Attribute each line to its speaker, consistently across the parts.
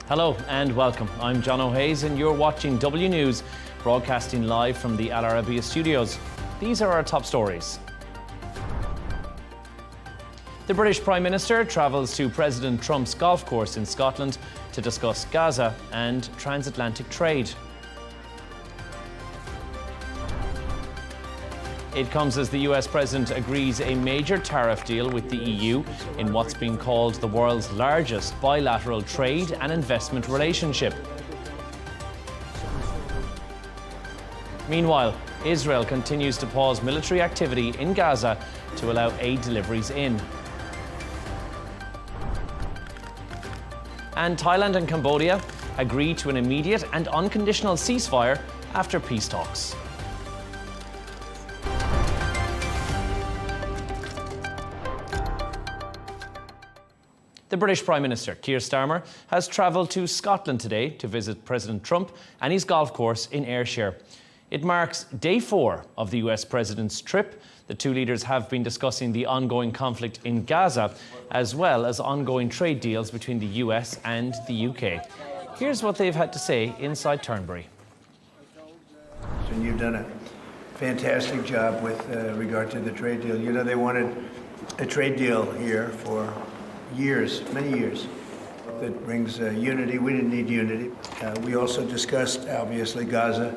Speaker 1: Hello and welcome. I'm Jono Hayes and you're watching W News, broadcasting live from the Arabiya studios. These are our top stories. The British Prime Minister travels to President Trump's golf course in Scotland to discuss Gaza and transatlantic trade. It comes as the US President agrees a major tariff deal with the EU in what's been called the world's largest bilateral trade and investment relationship. Meanwhile, Israel continues to pause military activity in Gaza to allow aid deliveries in. And Thailand and Cambodia agree to an immediate and unconditional ceasefire after peace talks. The British Prime Minister, Keir Starmer, has travelled to Scotland today to visit President Trump and his golf course in Ayrshire. It marks day 4 of the US President's trip. The two leaders have been discussing the ongoing conflict in Gaza, as well as ongoing trade deals between the US and the UK. Here's what they've had to say inside Turnberry.
Speaker 2: And you've done a fantastic job with regard to the trade deal. You know, they wanted a trade deal here for years, many years, that brings unity. We didn't need unity. We also discussed, obviously, Gaza.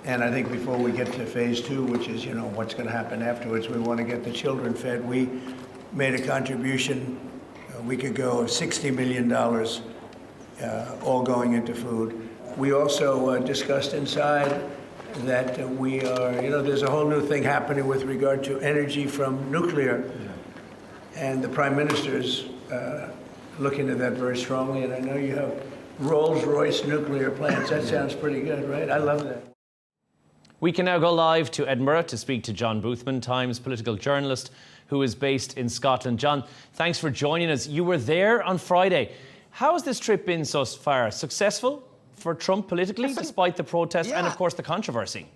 Speaker 2: And I think before we get to phase 2, which is, you know, what's going to happen afterwards, we want to get the children fed. We made a contribution a week ago of $60 million, all going into food. We also discussed inside that we are, you know, there's a whole new thing happening with regard to energy from nuclear. And the Prime Minister's looking at that very strongly. And I know you have Rolls-Royce nuclear plants. That sounds pretty good, right? I love that.
Speaker 1: We can now go live to Edinburgh to speak to John Boothman, Times political journalist who is based in Scotland. John, thanks for joining us. You were there on Friday. How has this trip been so far? Successful for Trump politically, despite the protests and, of course, the controversy?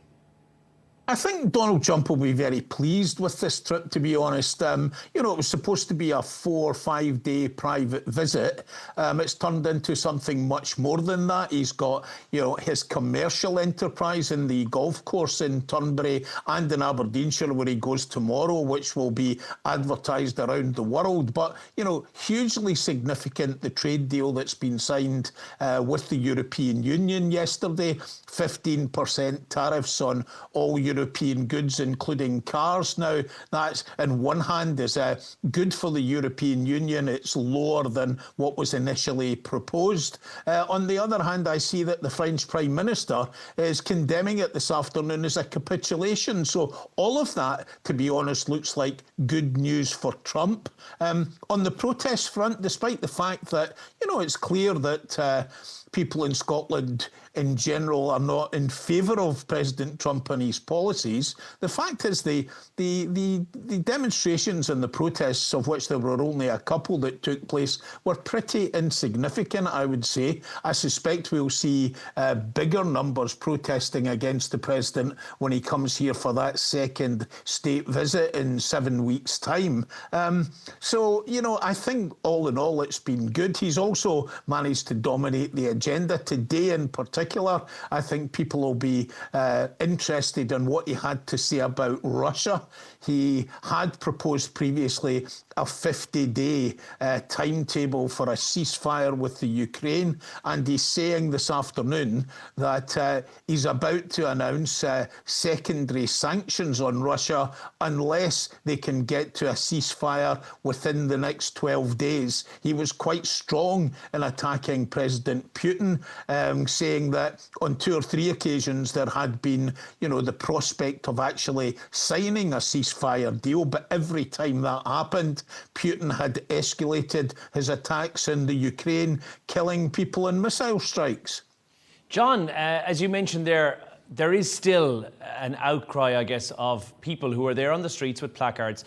Speaker 3: I think Donald Trump will be very pleased with this trip, to be honest. You know, it was supposed to be a 4 or 5 day private visit. It's turned into something much more than that. He's got, you know, his commercial enterprise in the golf course in Turnberry and in Aberdeenshire, where he goes tomorrow, which will be advertised around the world. But, you know, hugely significant, the trade deal that's been signed with the European Union yesterday. 15% tariffs on all European goods, including cars. Now, that's, on one hand, is good for the European Union. It's lower than what was initially proposed. On the other hand, I see that the French Prime Minister is condemning it this afternoon as a capitulation. So all of that, to be honest, looks like good news for Trump. On the protest front, despite the fact that, you know, it's clear that people in Scotland in general are not in favour of President Trump and his policies. The fact is the demonstrations and the protests, of which there were only a couple that took place, were pretty insignificant, I would say. I suspect we'll see bigger numbers protesting against the president when he comes here for that second state visit in 7 weeks' time. So, you know, I think all in all it's been good. He's also managed to dominate the agenda today in particular. I think people will be interested in what he had to say about Russia. He had proposed previously a 50-day timetable for a ceasefire with the Ukraine, and he's saying this afternoon that he's about to announce secondary sanctions on Russia unless they can get to a ceasefire within the next 12 days. He was quite strong in attacking President Putin, saying that on 2 or 3 occasions there had been, you know, the prospect of actually signing a ceasefire deal, but every time that happened, Putin had escalated his attacks in the Ukraine, killing people in missile strikes.
Speaker 1: John, as you mentioned there is still an outcry, I guess, of people who are there on the streets with placards.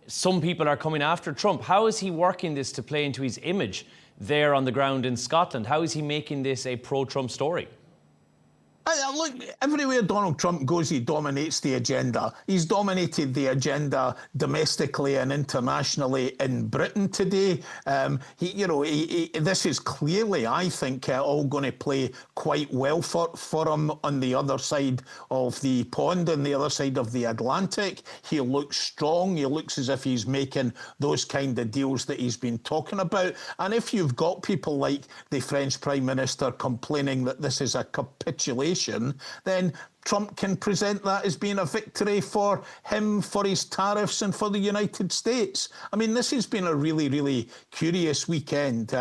Speaker 1: Some people are coming after Trump. How is he working this to play into his image there on the ground in Scotland? How is he making this a pro-Trump story?
Speaker 3: Look, everywhere Donald Trump goes, he dominates the agenda. He's dominated the agenda domestically and internationally in Britain today. This is clearly, I think, all going to play quite well for him on the other side of the pond, on the other side of the Atlantic. He looks strong. He looks as if he's making those kind of deals that he's been talking about. And if you've got people like the French Prime Minister complaining that this is a capitulation, then Trump can present that as being a victory for him, for his tariffs and for the United States. I mean, this has been a really, really curious weekend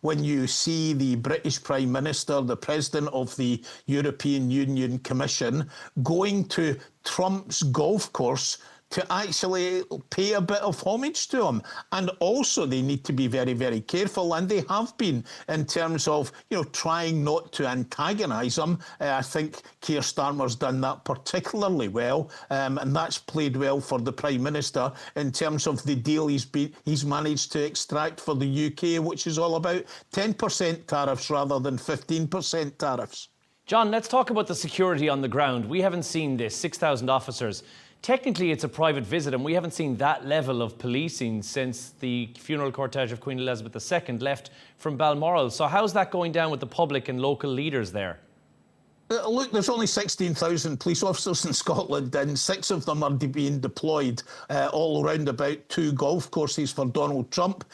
Speaker 3: when you see the British Prime Minister, the President of the European Union Commission, going to Trump's golf course to actually pay a bit of homage to him. And also they need to be very, very careful, and they have been, in terms of, trying not to antagonise him. I think Keir Starmer's done that particularly well, and that's played well for the Prime Minister in terms of the deal he's managed to extract for the UK, which is all about 10% tariffs rather than 15% tariffs.
Speaker 1: John, let's talk about the security on the ground. We haven't seen this, 6,000 officers. Technically, it's a private visit, and we haven't seen that level of policing since the funeral cortege of Queen Elizabeth II left from Balmoral. So how's that going down with the public and local leaders there?
Speaker 3: Look, there's only 16,000 police officers in Scotland, and 6 of them are being deployed all around about 2 golf courses for Donald Trump.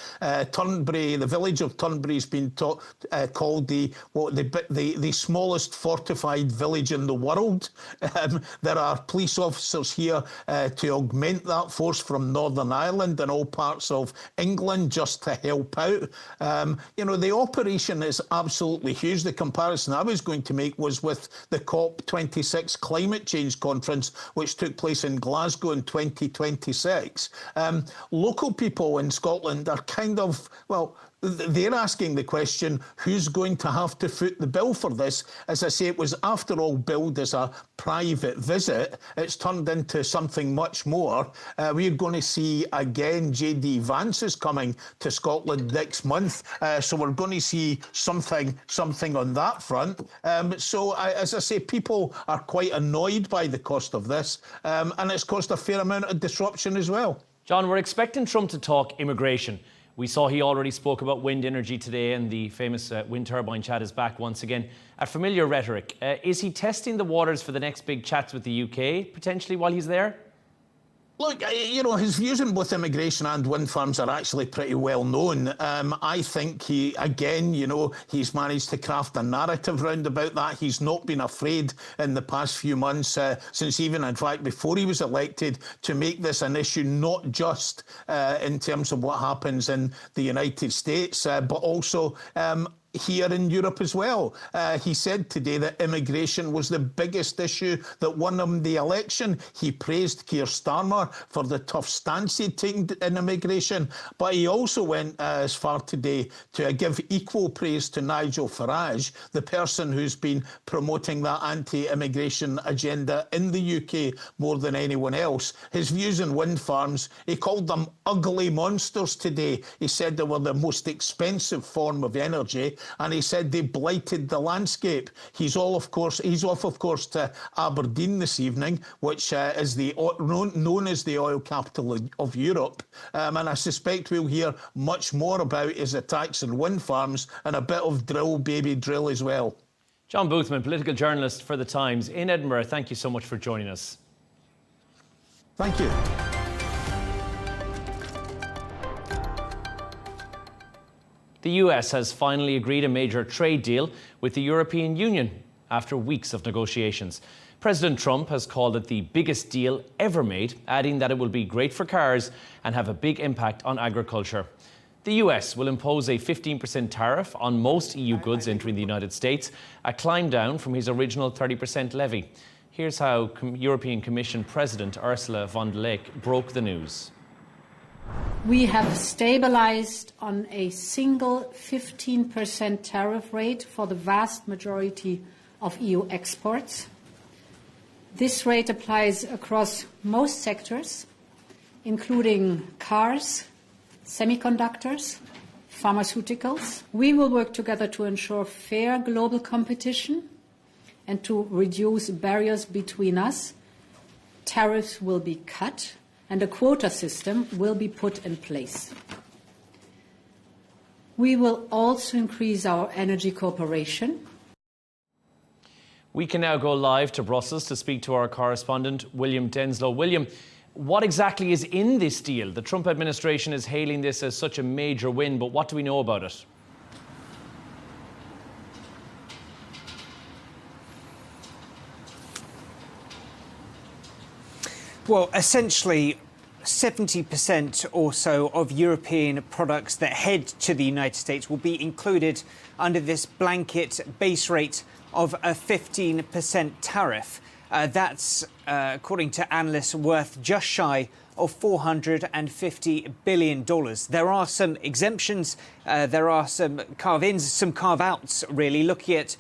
Speaker 3: Turnberry, the village of Turnberry has been called the smallest fortified village in the world. There are police officers here to augment that force from Northern Ireland and all parts of England just to help out. The operation is absolutely huge. The comparison I was going to make was with the COP26 climate change conference, which took place in Glasgow in 2026. Local people in Scotland are they're asking the question, who's going to have to foot the bill for this? As I say, it was, after all, billed as a private visit. It's turned into something much more. We're going to see, again, J.D. Vance is coming to Scotland next month. So we're going to see something on that front. As I say, people are quite annoyed by the cost of this. And it's caused a fair amount of disruption as well.
Speaker 1: John, we're expecting Trump to talk immigration. We saw he already spoke about wind energy today, and the famous wind turbine chat is back once again. A familiar rhetoric. Is he testing the waters for the next big chats with the UK, potentially, while he's there?
Speaker 3: Look, his views on both immigration and wind farms are actually pretty well known. I think he's managed to craft a narrative round about that. He's not been afraid in the past few months, since even, in fact, before he was elected, to make this an issue, not just in terms of what happens in the United States, but also here in Europe as well. He said today that immigration was the biggest issue that won him the election. He praised Keir Starmer for the tough stance he'd taken in immigration, but he also went as far today to give equal praise to Nigel Farage, the person who's been promoting that anti-immigration agenda in the UK more than anyone else. His views on wind farms, he called them ugly monsters today. He said they were the most expensive form of energy, and he said they blighted the landscape. He's off, of course, to Aberdeen this evening, which is known as the oil capital of Europe. And I suspect we'll hear much more about his attacks on wind farms and a bit of drill, baby, drill as well.
Speaker 1: John Boothman, political journalist for The Times in Edinburgh, thank you so much for joining us.
Speaker 3: Thank you.
Speaker 1: The US has finally agreed a major trade deal with the European Union after weeks of negotiations. President Trump has called it the biggest deal ever made, adding that it will be great for cars and have a big impact on agriculture. The US will impose a 15% tariff on most EU goods entering the United States, a climb down from his original 30% levy. Here's how European Commission President Ursula von der Leyen broke the news.
Speaker 4: We have stabilized on a single 15% tariff rate for the vast majority of EU exports. This rate applies across most sectors, including cars, semiconductors, pharmaceuticals. We will work together to ensure fair global competition and to reduce barriers between us, tariffs will be cut and a quota system will be put in place. We will also increase our energy cooperation.
Speaker 1: We can now go live to Brussels to speak to our correspondent, William Denslow. William, what exactly is in this deal? The Trump administration is hailing this as such a major win, but what do we know about it?
Speaker 5: Well, essentially, 70% or so of European products that head to the United States will be included under this blanket base rate of a 15% tariff. That's, according to analysts, worth just shy of $450 billion. There are some exemptions, there are some carve-ins, some carve-outs, really, looking at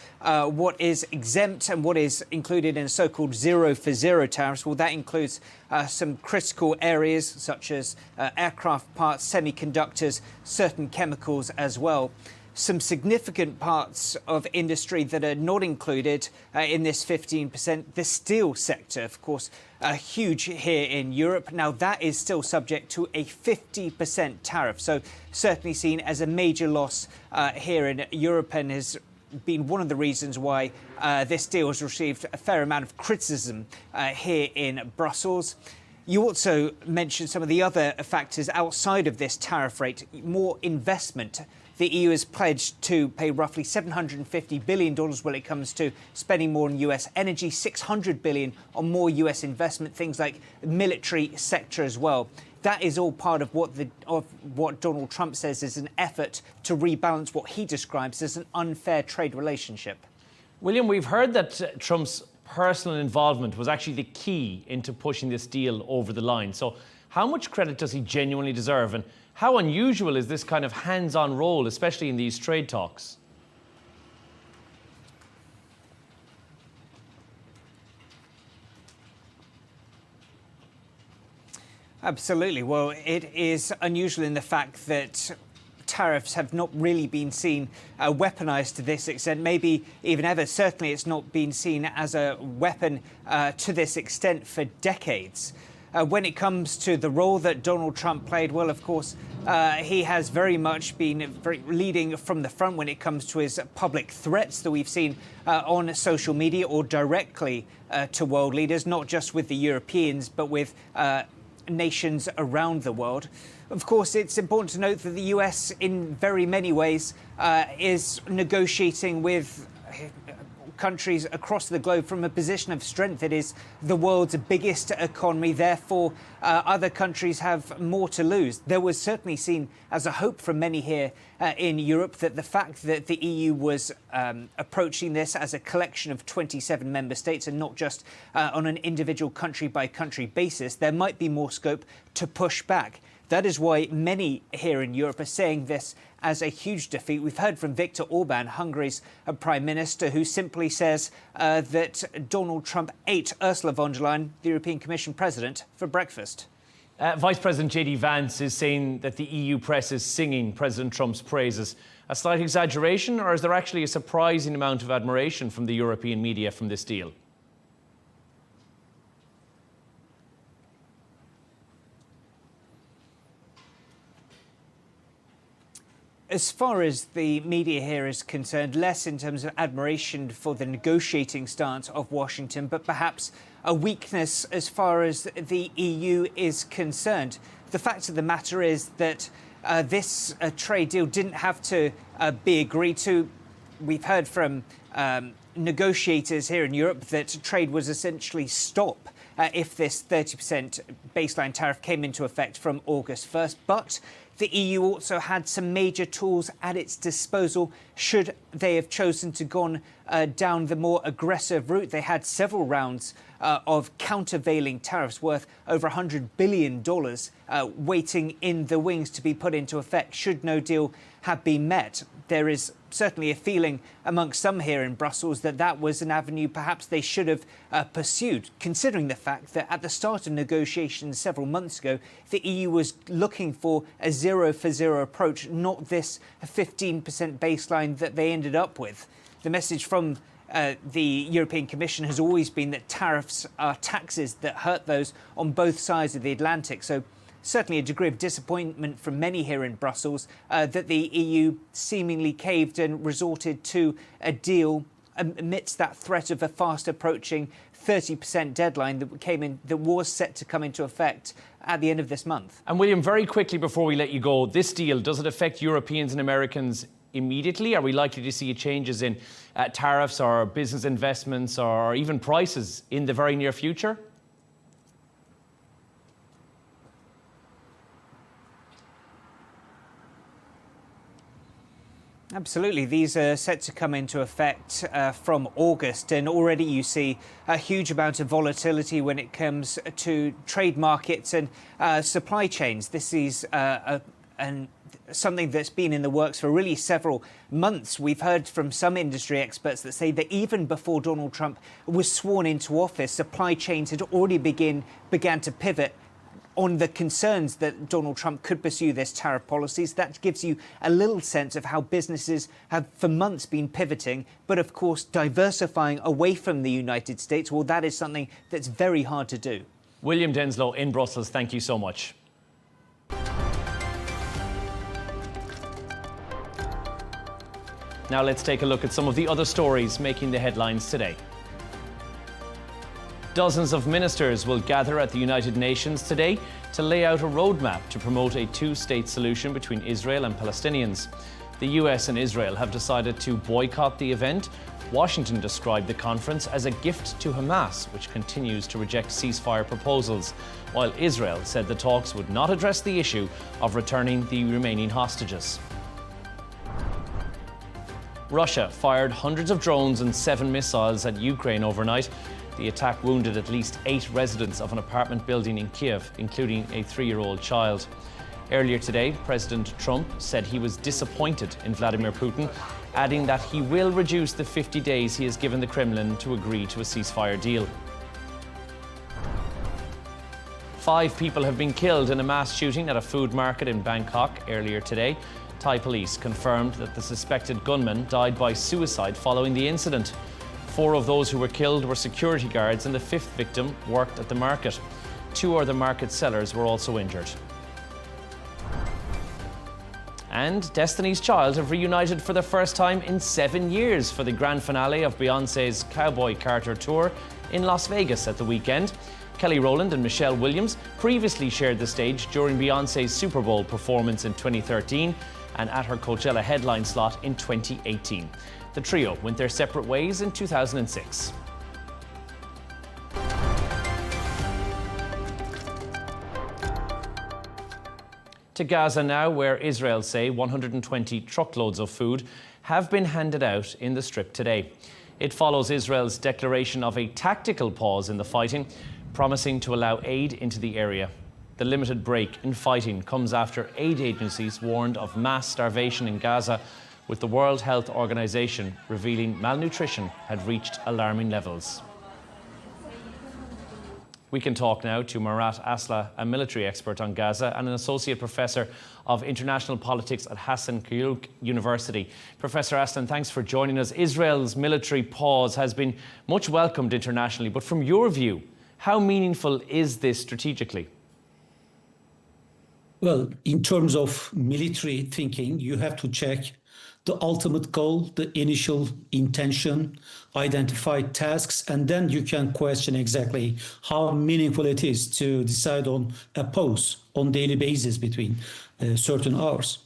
Speaker 5: what is exempt and what is included in so-called zero-for-zero tariffs. Well, that includes some critical areas such as aircraft parts, semiconductors, certain chemicals as well. Some significant parts of industry that are not included in this 15%. The steel sector, of course, huge here in Europe. Now, that is still subject to a 50% tariff. So certainly seen as a major loss here in Europe, and has been one of the reasons why this deal has received a fair amount of criticism here in Brussels. You also mentioned some of the other factors outside of this tariff rate, more investment. The EU has pledged to pay roughly $750 billion when it comes to spending more on US energy, $600 billion on more US investment, things like military sector as well. That is all part of what Donald Trump says is an effort to rebalance what he describes as an unfair trade relationship.
Speaker 1: William, we've heard that Trump's personal involvement was actually the key into pushing this deal over the line. So how much credit does he genuinely deserve? And how unusual is this kind of hands-on role, especially in these trade talks?
Speaker 5: Absolutely. Well, it is unusual in the fact that tariffs have not really been seen weaponized to this extent, maybe even ever. Certainly it's not been seen as a weapon to this extent for decades. When it comes to the role that Donald Trump played, well, of course, he has very much been leading from the front when it comes to his public threats that we've seen on social media or directly to world leaders, not just with the Europeans, but with nations around the world. Of course, it's important to note that the US, in very many ways, is negotiating with countries across the globe from a position of strength. It is the world's biggest economy. Therefore, other countries have more to lose. There was certainly seen as a hope from many here in Europe that the fact that the EU was approaching this as a collection of 27 member states and not just on an individual country-by-country basis, there might be more scope to push back. That is why many here in Europe are saying this as a huge defeat. We've heard from Viktor Orban, Hungary's Prime Minister, who simply says that Donald Trump ate Ursula von der Leyen, the European Commission President, for breakfast.
Speaker 1: Vice President J.D. Vance is saying that the EU press is singing President Trump's praises. A slight exaggeration, or is there actually a surprising amount of admiration from the European media from this deal?
Speaker 5: As far as the media here is concerned, less in terms of admiration for the negotiating stance of Washington, but perhaps a weakness as far as the EU is concerned. The fact of the matter is that this trade deal didn't have to be agreed to. We've heard from negotiators here in Europe that trade was essentially stop if this 30% baseline tariff came into effect from August 1st. But the EU also had some major tools at its disposal should they have chosen to gone down the more aggressive route. They had several rounds of countervailing tariffs worth over $100 billion waiting in the wings to be put into effect should no deal have been met. There is certainly a feeling amongst some here in Brussels that that was an avenue perhaps they should have pursued, considering the fact that at the start of negotiations several months ago, the EU was looking for a zero-for-zero approach, not this 15% baseline that they ended up with. The message from the European Commission has always been that tariffs are taxes that hurt those on both sides of the Atlantic. So certainly a degree of disappointment from many here in Brussels that the EU seemingly caved and resorted to a deal amidst that threat of a fast approaching 30% deadline that was set to come into effect at the end of this month.
Speaker 1: And William, very quickly before we let you go, this deal, does it affect Europeans and Americans immediately? Are we likely to see changes in tariffs or business investments or even prices in the very near future?
Speaker 5: Absolutely. These are set to come into effect from August, and already you see a huge amount of volatility when it comes to trade markets and supply chains. This is something that's been in the works for really several months. We've heard from some industry experts that say that even before Donald Trump was sworn into office, supply chains had already began to pivot on the concerns that Donald Trump could pursue this tariff policies. That gives you a little sense of how businesses have for months been pivoting, but of course diversifying away from the United States. Well, that is something that's very hard to do.
Speaker 1: William Denslow in Brussels, thank you so much. Now let's take a look at some of the other stories making the headlines today. Dozens of ministers will gather at the United Nations today to lay out a roadmap to promote a two-state solution between Israel and Palestinians. The US and Israel have decided to boycott the event. Washington described the conference as a gift to Hamas, which continues to reject ceasefire proposals, while Israel said the talks would not address the issue of returning the remaining hostages. Russia fired hundreds of drones and 7 missiles at Ukraine overnight. The attack wounded at least 8 residents of an apartment building in Kiev, including a 3-year-old child. Earlier today, President Trump said he was disappointed in Vladimir Putin, adding that he will reduce the 50 days he has given the Kremlin to agree to a ceasefire deal. 5 people have been killed in a mass shooting at a food market in Bangkok earlier today. Thai police confirmed that the suspected gunman died by suicide following the incident. 4 of those who were killed were security guards, and the 5th victim worked at the market. 2 other market sellers were also injured. And Destiny's Child have reunited for the first time in 7 years for the grand finale of Beyoncé's Cowboy Carter tour in Las Vegas at the weekend. Kelly Rowland and Michelle Williams previously shared the stage during Beyoncé's Super Bowl performance in 2013 and at her Coachella headline slot in 2018. The trio went their separate ways in 2006. To Gaza now, where Israel say 120 truckloads of food have been handed out in the Strip today. It follows Israel's declaration of a tactical pause in the fighting, promising to allow aid into the area. The limited break in fighting comes after aid agencies warned of mass starvation in Gaza, with the World Health Organization revealing malnutrition had reached alarming levels. We can talk now to Murat Aslan, a military expert on Gaza and an associate professor of international politics at Hassan Khayrouk University. Professor Aslan, thanks for joining us. Israel's military pause has been much welcomed internationally, but from your view, how meaningful is this strategically?
Speaker 6: Well, in terms of military thinking, you have to check the ultimate goal, the initial intention, identify tasks, and then you can question exactly how meaningful it is to decide on a pause on daily basis between certain hours.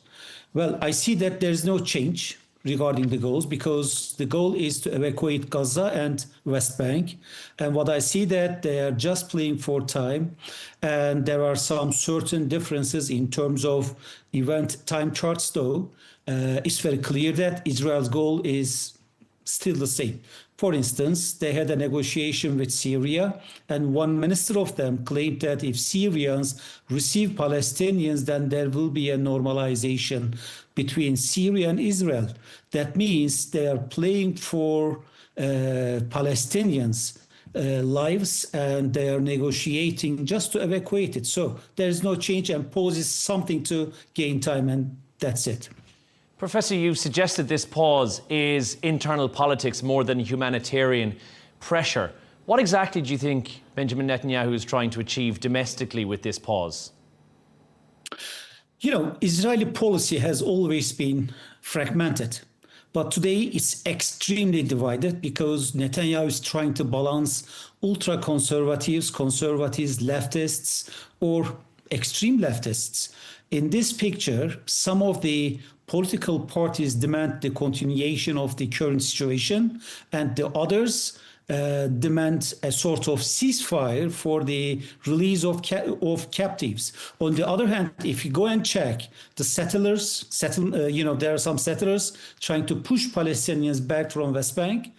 Speaker 6: Well, I see that there's no change regarding the goals, because the goal is to evacuate Gaza and West Bank. And what I see that they are just playing for time, and there are some certain differences in terms of event time charts though. It's very clear that Israel's goal is still the same. For instance, they had a negotiation with Syria, and one minister of them claimed that if Syrians receive Palestinians, then there will be a normalization between Syria and Israel. That means they are playing for Palestinians' lives, and they are negotiating just to evacuate it. So there is no change, and pause is something to gain time, and that's it.
Speaker 1: Professor, you suggested this pause is internal politics more than humanitarian pressure. What exactly do you think Benjamin Netanyahu is trying to achieve domestically with this pause?
Speaker 6: You know, Israeli policy has always been fragmented, but today it's extremely divided because Netanyahu is trying to balance ultra-conservatives, conservatives, leftists, or extreme leftists. In this picture, some of the political parties demand the continuation of the current situation, and the others demand a sort of ceasefire for the release of captives. On the other hand, if you go and check the settlers, there are some settlers trying to push Palestinians back from West Bank,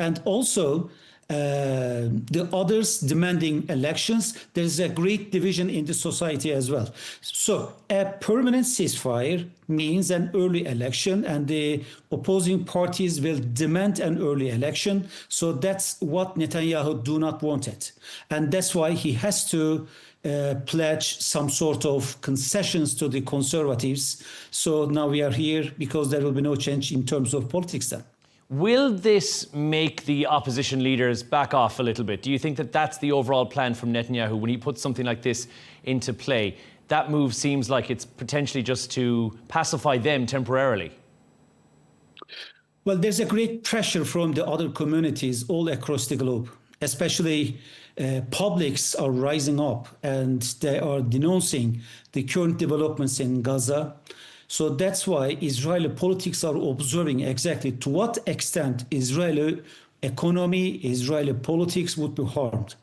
Speaker 6: and also the others demanding elections. There is a great division in the society as well. So a permanent ceasefire means an early election, and the opposing parties will demand an early election. So that's what Netanyahu do not want it. And that's why he has to pledge some sort of concessions to the conservatives. So now we are here because there will be no change in terms of politics then.
Speaker 1: Will this make the opposition leaders back off a little bit? Do you think that that's the overall plan from Netanyahu when he puts something like this into play? That move seems like it's potentially just to pacify them temporarily.
Speaker 6: Well, there's a great pressure from the other communities all across the globe, especially publics are rising up and they are denouncing the current developments in Gaza. So that's why Israeli politics are observing exactly to what extent Israeli economy, Israeli politics would be harmed.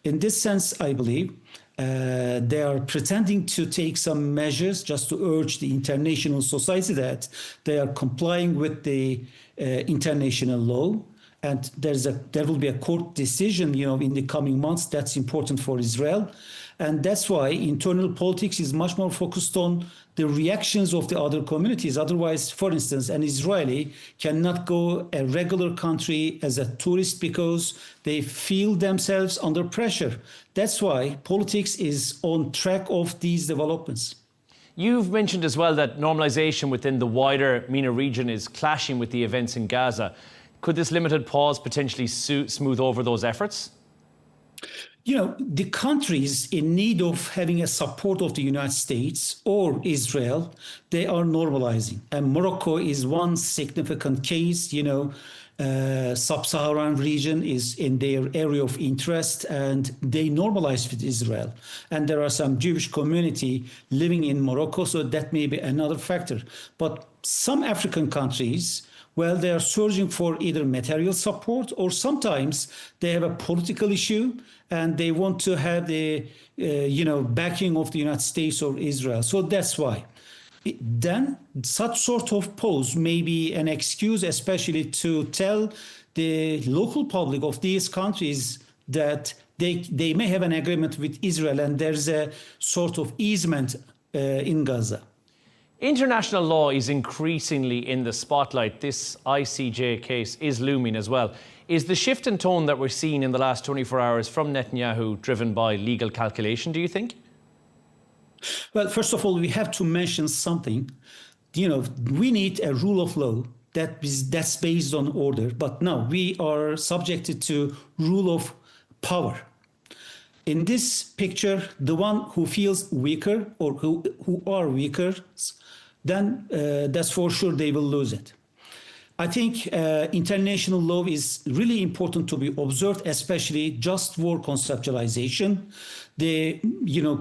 Speaker 6: In this sense, I believe they are pretending to take some measures just to urge the international society that they are complying with the international law. And there will be a court decision, in the coming months. That's important for Israel. And that's why internal politics is much more focused on the reactions of the other communities. Otherwise, for instance, an Israeli cannot go a regular country as a tourist because they feel themselves under pressure. That's why politics is on track of these developments.
Speaker 1: You've mentioned as well that normalisation within the wider MENA region is clashing with the events in Gaza. Could this limited pause potentially smooth over those efforts?
Speaker 6: The countries in need of having a support of the United States or Israel, they are normalizing. And Morocco is one significant case. Sub-Saharan region is in their area of interest, and they normalized with Israel. And there are some Jewish community living in Morocco, so that may be another factor. But some African countries, well, they are searching for either material support or sometimes they have a political issue and they want to have the, backing of the United States or Israel. So that's why. Then such sort of pause may be an excuse, especially to tell the local public of these countries that they may have an agreement with Israel and there's a sort of easement in Gaza.
Speaker 1: International law is increasingly in the spotlight. This ICJ case is looming as well. Is the shift in tone that we're seeing in the last 24 hours from Netanyahu driven by legal calculation, do you think?
Speaker 6: Well, first of all, we have to mention something. We need a rule of law that's based on order. But now we are subjected to rule of power. In this picture, the one who feels weaker or who are weaker, then that's for sure they will lose it. I think international law is really important to be observed, especially just war conceptualization. The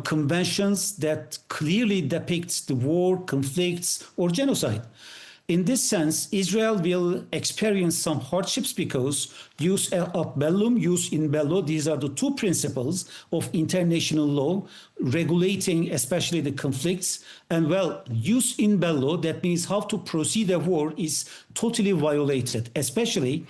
Speaker 6: conventions that clearly depicts the war, conflicts, or genocide. In this sense, Israel will experience some hardships because jus ad bellum, jus in bello, these are the two principles of international law regulating especially the conflicts. And well, jus in bello, that means how to proceed a war is totally violated, especially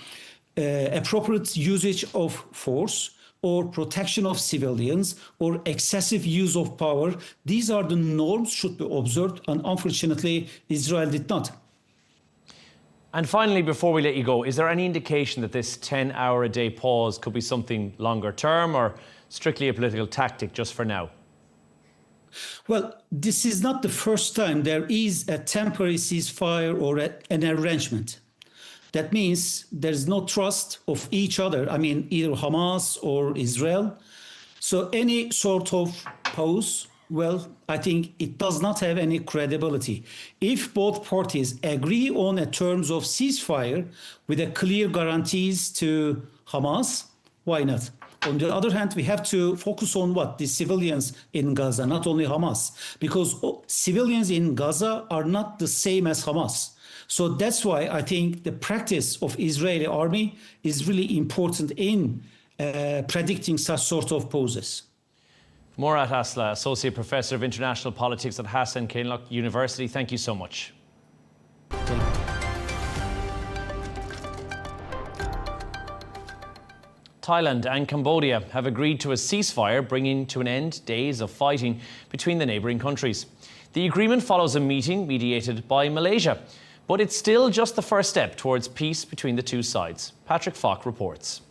Speaker 6: appropriate usage of force or protection of civilians or excessive use of power. These are the norms should be observed, and unfortunately, Israel did not.
Speaker 1: And finally, before we let you go, is there any indication that this 10-hour-a-day pause could be something longer term or strictly a political tactic just for now?
Speaker 6: Well, this is not the first time there is a temporary ceasefire or an arrangement. That means there's no trust of each other. I mean, either Hamas or Israel. So any sort of pause, well, I think it does not have any credibility. If both parties agree on a terms of ceasefire with a clear guarantees to Hamas, why not? On the other hand, we have to focus on what? The civilians in Gaza, not only Hamas, because civilians in Gaza are not the same as Hamas. So that's why I think the practice of Israeli army is really important in predicting such sort of poses.
Speaker 1: Murat Aslan, Associate Professor of International Politics at Hassan Kainlock University, thank you so much. Thailand and Cambodia have agreed to a ceasefire, bringing to an end days of fighting between the neighbouring countries. The agreement follows a meeting mediated by Malaysia, but it's still just the first step towards peace between the two sides. Patrick Falk reports.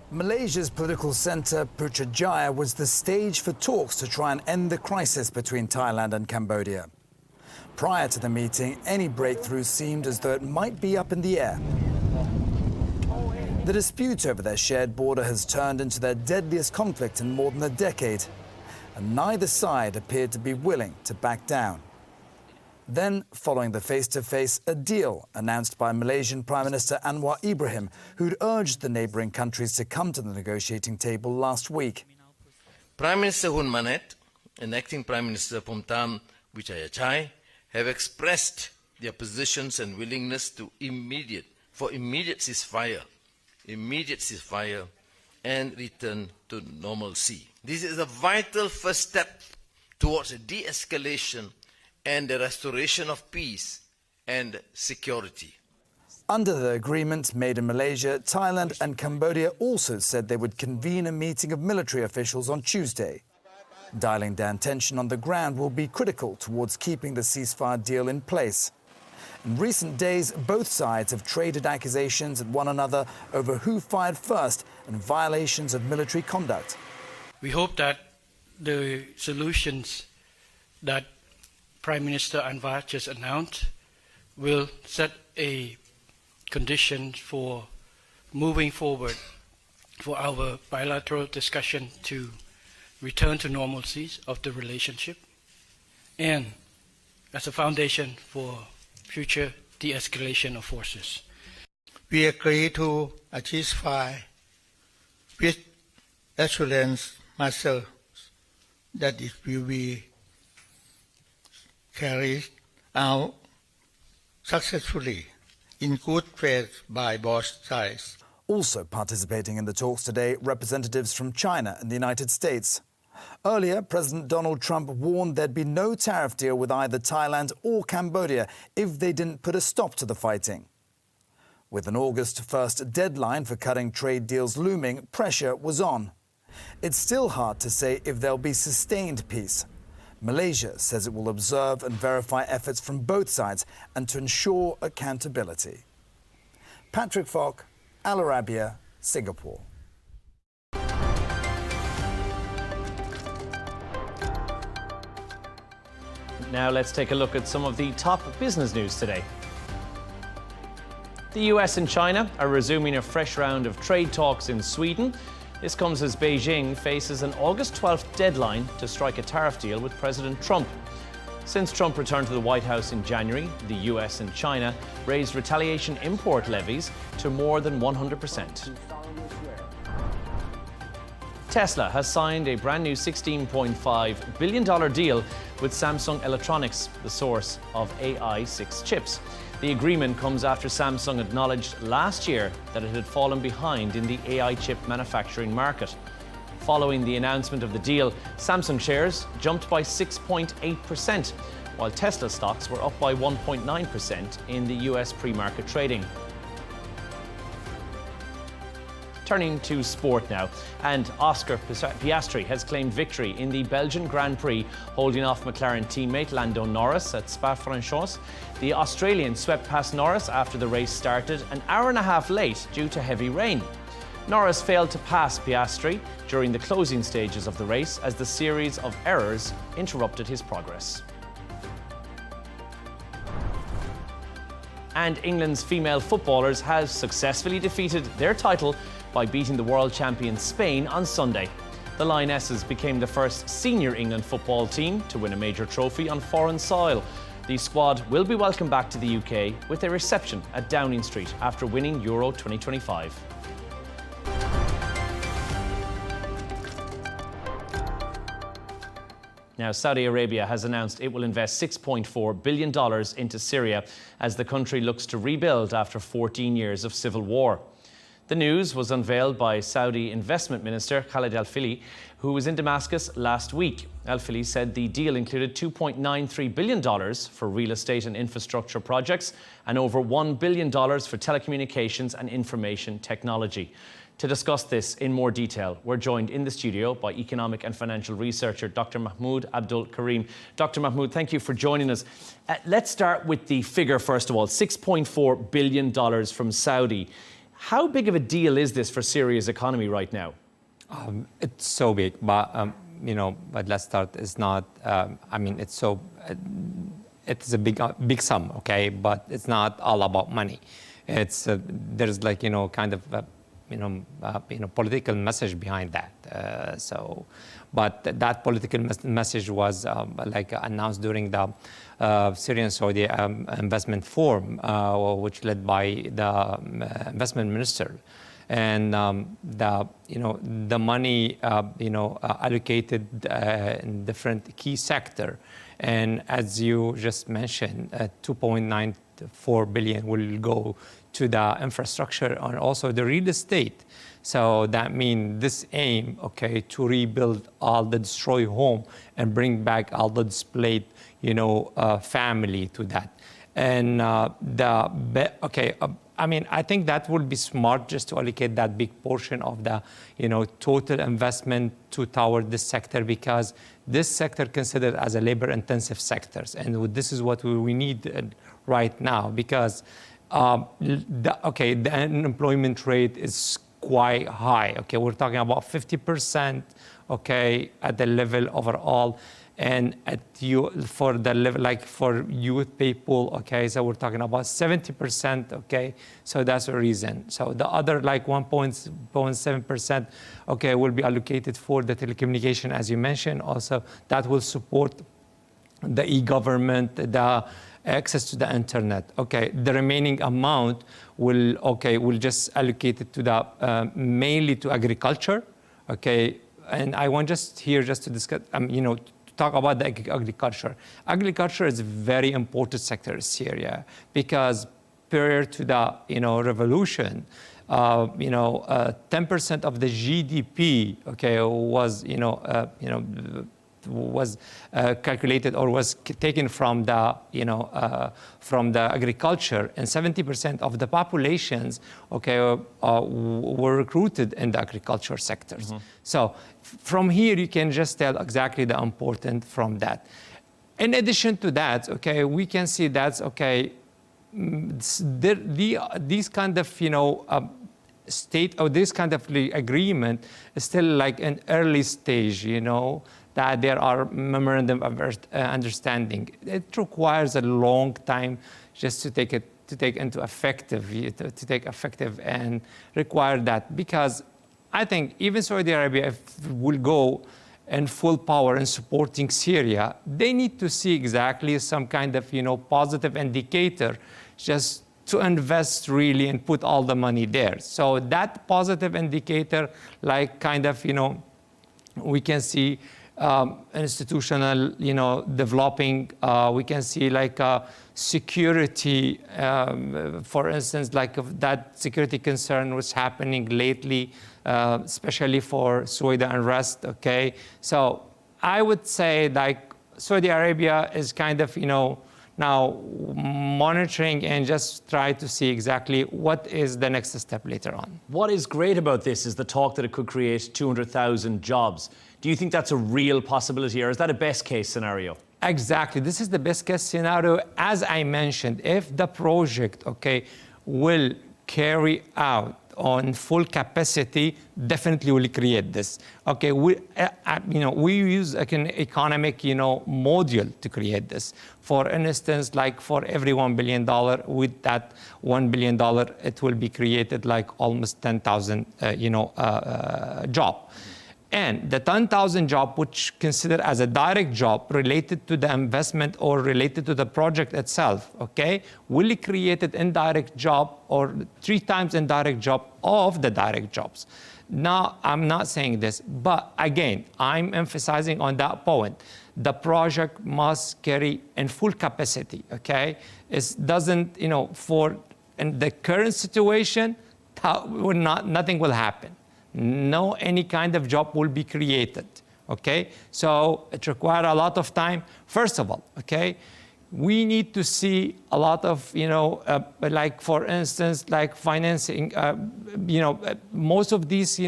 Speaker 7: Malaysia's political centre, Putrajaya, was the stage for talks to try and end the crisis between Thailand and Cambodia. Prior to the meeting, any breakthrough seemed as though it might be up in the air. The dispute over their shared border has turned into their deadliest conflict in more than a decade, and neither side appeared to be willing to back down. Then, following the face-to-face, a deal announced by Malaysian Prime Minister Anwar Ibrahim, who'd urged the neighbouring countries to come to the negotiating table last week.
Speaker 8: Prime Minister Hun Manet and Acting Prime Minister Phumtham Wechayachai have expressed their positions and willingness to immediate ceasefire and return to normalcy. This is a vital first step towards a de-escalation and the restoration of peace and security.
Speaker 7: Under the agreement made in Malaysia, Thailand and Cambodia also said they would convene a meeting of military officials on Tuesday. Dialing down tension on the ground will be critical towards keeping the ceasefire deal in place. In recent days, both sides have traded accusations at one another over who fired first and violations of military conduct.
Speaker 9: We hope that the solutions that Prime Minister Anwar just announced will set a condition for moving forward for our bilateral discussion to return to normalcy of the relationship and as a foundation for future de-escalation of forces.
Speaker 10: We agree to a ceasefire with assurance myself that it will be carried out successfully in good faith by both sides.
Speaker 7: Also participating in the talks today, representatives from China and the United States. Earlier, President Donald Trump warned there'd be no tariff deal with either Thailand or Cambodia if they didn't put a stop to the fighting. With an August 1st deadline for cutting trade deals looming, pressure was on. It's still hard to say if there'll be sustained peace. Malaysia says it will observe and verify efforts from both sides and to ensure accountability. Patrick Falk, Al Arabiya, Singapore.
Speaker 1: Now let's take a look at some of the top business news today. The US and China are resuming a fresh round of trade talks in Sweden. This comes as Beijing faces an August 12th deadline to strike a tariff deal with President Trump. Since Trump returned to the White House in January, the US and China raised retaliation import levies to more than 100%. Tesla has signed a brand new $16.5 billion deal with Samsung Electronics, the source of AI6 chips. The agreement comes after Samsung acknowledged last year that it had fallen behind in the AI chip manufacturing market. Following the announcement of the deal, Samsung shares jumped by 6.8%, while Tesla stocks were up by 1.9% in the US pre-market trading. Turning to sport now, and Oscar Piastri has claimed victory in the Belgian Grand Prix, holding off McLaren teammate Lando Norris at Spa-Francorchamps. The Australian swept past Norris after the race started an hour and a half late due to heavy rain. Norris failed to pass Piastri during the closing stages of the race as the series of errors interrupted his progress. And England's female footballers have successfully defeated their title by beating the world champion Spain on Sunday. The Lionesses became the first senior England football team to win a major trophy on foreign soil. The squad will be welcomed back to the UK with a reception at Downing Street after winning Euro 2025. Now, Saudi Arabia has announced it will invest $6.4 billion into Syria as the country looks to rebuild after 14 years of civil war. The news was unveiled by Saudi Investment Minister Khalid Al-Fili, who was in Damascus last week. Al-Fili said the deal included $2.93 billion for real estate and infrastructure projects and over $1 billion for telecommunications and information technology. To discuss this in more detail, we're joined in the studio by economic and financial researcher Dr. Mahmoud Abdul Karim. Dr. Mahmoud, thank you for joining us. Let's start with the figure, first of all, $6.4 billion from Saudi. How big of a deal is this for Syria's economy right now?
Speaker 11: It's so big, but but let's start. It's not. It's so. It's a big sum, okay, but it's not all about money. It's there's kind of. Political message behind that. But that political message was announced during the Syrian-Saudi investment forum, which led by the investment minister, and the money allocated in different key sector, and as you just mentioned, 2.94 billion will go to the infrastructure and also the real estate. So that means this aim, okay, to rebuild all the destroyed home and bring back all the displaced, family to that. And I think that would be smart just to allocate that big portion of the, total investment toward this sector, because this sector considered as a labor-intensive sectors, and this is what we need right now, because the unemployment rate is quite high. Okay, we're talking about 50%. Okay, at the level overall, and for the level for youth people. Okay, so we're talking about 70%. Okay, so that's the reason. So the other 1.7%. Okay, will be allocated for the telecommunication, as you mentioned. Also, that will support the e-government, the access to the internet. Okay, the remaining amount will just allocate it to the mainly to agriculture. Okay, and I want to discuss to talk about the agriculture. Agriculture is a very important sector in Syria, because prior to the revolution, 10% of the GDP was calculated or was taken from the agriculture, and 70% of the populations were recruited in the agriculture sectors. So from here you can just tell exactly the importance from that. In addition to that, we can see that these kind of state or this kind of agreement is still an early stage, that there are memorandum of understanding. It requires a long time just to take effective and require that, because I think even Saudi Arabia will go in full power in supporting Syria, they need to see exactly some kind of positive indicator just to invest really and put all the money there. So that positive indicator, we can see institutional, developing. We can see security, for instance, that security concern was happening lately, especially for Saudi unrest. Okay, so I would say Saudi Arabia is kind of now monitoring and just try to see exactly what is the next step later on.
Speaker 1: What is great about this is the talk that it could create 200,000 jobs. Do you think that's a real possibility, or is that a best case scenario?
Speaker 11: Exactly. This is the best case scenario. As I mentioned, if the project, will carry out, on full capacity definitely will create this. Okay, we use like an economic, module to create this. For instance, like for every $1 billion, with that $1 billion, it will be created like almost 10,000, job. And the 10,000 job, which considered as a direct job related to the investment or related to the project itself, okay, will create an indirect job or 3 times indirect job of the direct jobs. Now, I'm not saying this, but again, I'm emphasizing on that point. The project must carry in full capacity, okay? It doesn't, for in the current situation, nothing will happen. No any kind of job will be created, okay? So it requires a lot of time. First of all, okay, we need to see a lot of, like for instance, like financing, most of these,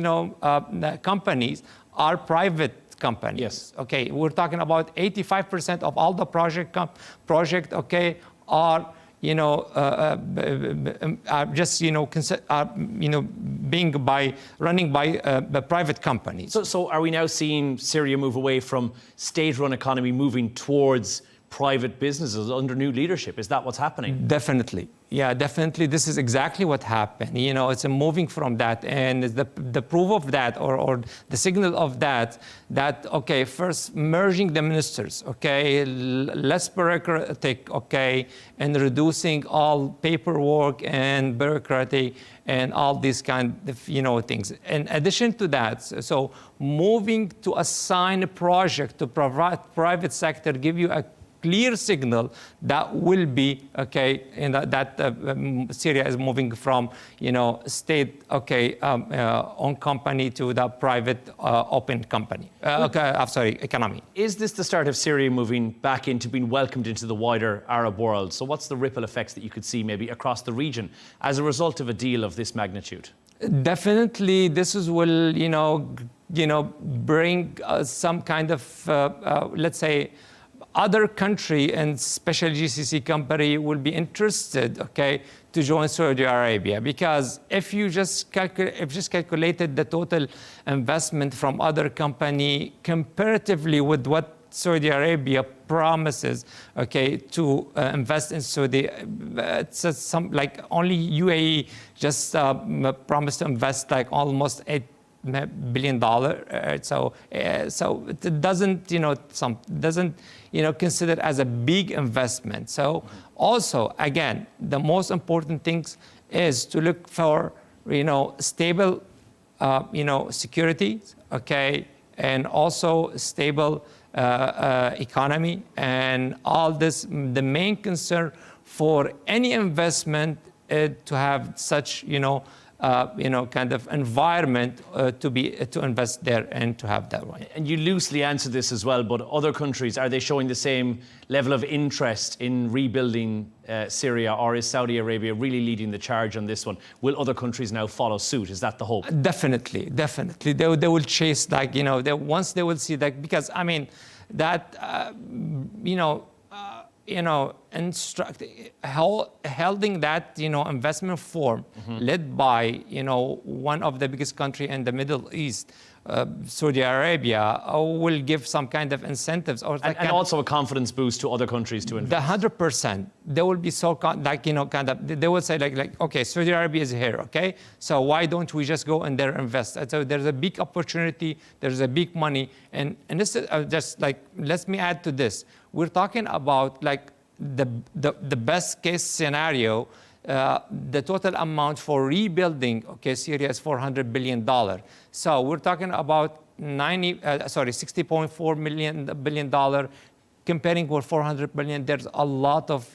Speaker 11: companies are private companies. Yes. Okay, we're talking about 85% of all the project, okay, are running by private companies.
Speaker 1: So are we now seeing Syria move away from state-run economy moving towards private businesses under new leadership? Is that what's happening?
Speaker 11: Definitely. Yeah, definitely. This is exactly what happened. It's a moving from that. And the proof of that or the signal of that, okay, first merging the ministers, okay, less bureaucratic, okay, and reducing all paperwork and bureaucracy and all these kind of, things. In addition to that, so moving to assign a project to provide private sector, give you a clear signal that will be, okay, Syria is moving from, state, okay, owned company to the private open company, economy.
Speaker 1: Is this the start of Syria moving back into being welcomed into the wider Arab world? So what's the ripple effects that you could see maybe across the region as a result of a deal of this magnitude?
Speaker 11: Definitely, this will, bring some kind of, let's say, other country and especially GCC company will be interested, okay, to join Saudi Arabia, because if you just calculated the total investment from other company comparatively with what Saudi Arabia promises, okay, to invest in Saudi, it's like only UAE just promised to invest like almost $8 billion. So it doesn't, consider as a big investment. So also, again, the most important things is to look for, stable, security, okay, and also stable economy, and all this. The main concern for any investment to have such, kind of environment to invest there and to have that one.
Speaker 1: And you loosely answered this as well, but other countries, are they showing the same level of interest in rebuilding Syria, or is Saudi Arabia really leading the charge on this one? Will other countries now follow suit? Is that the hope?
Speaker 11: Definitely. They will chase, once they will see that, because I mean, that, holding that, investment form led by, one of the biggest country in the Middle East, Saudi Arabia, will give some kind of incentives.
Speaker 1: And also a confidence boost to other countries to invest.
Speaker 11: 100%. They will be so, they will say okay, Saudi Arabia is here, okay? So why don't we just go and there invest? So there's a big opportunity, there's a big money. And this is just let me add to this. We're talking about the best case scenario, the total amount for rebuilding, okay, Syria is $400 billion. So we're talking about $60.4 billion, comparing with $400 billion. There's a lot of,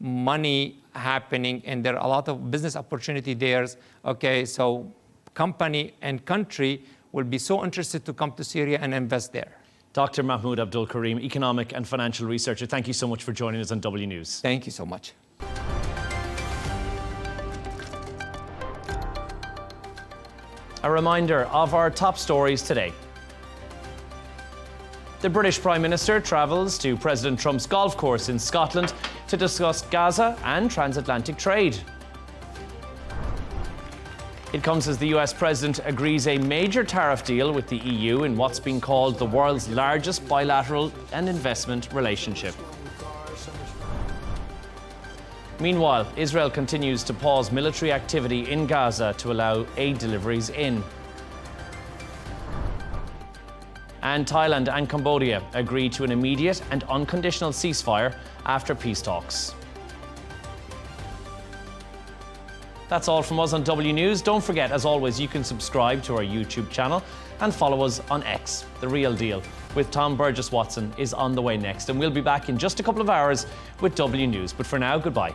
Speaker 11: money happening, and there are a lot of business opportunity there. Okay, so company and country will be so interested to come to Syria and invest there.
Speaker 1: Dr. Mahmoud Abdul Karim, economic and financial researcher, thank you so much for joining us on W News.
Speaker 11: Thank you so much.
Speaker 1: A reminder of our top stories today. The British Prime Minister travels to President Trump's golf course in Scotland to discuss Gaza and transatlantic trade. It comes as the US president agrees a major tariff deal with the EU in what's been called the world's largest bilateral and investment relationship. Meanwhile, Israel continues to pause military activity in Gaza to allow aid deliveries in. And Thailand and Cambodia agree to an immediate and unconditional ceasefire after peace talks. That's all from us on W News. Don't forget, as always, you can subscribe to our YouTube channel and follow us on X. The Real Deal with Tom Burgess-Watson is on the way next, and we'll be back in just a couple of hours with W News. But for now, goodbye.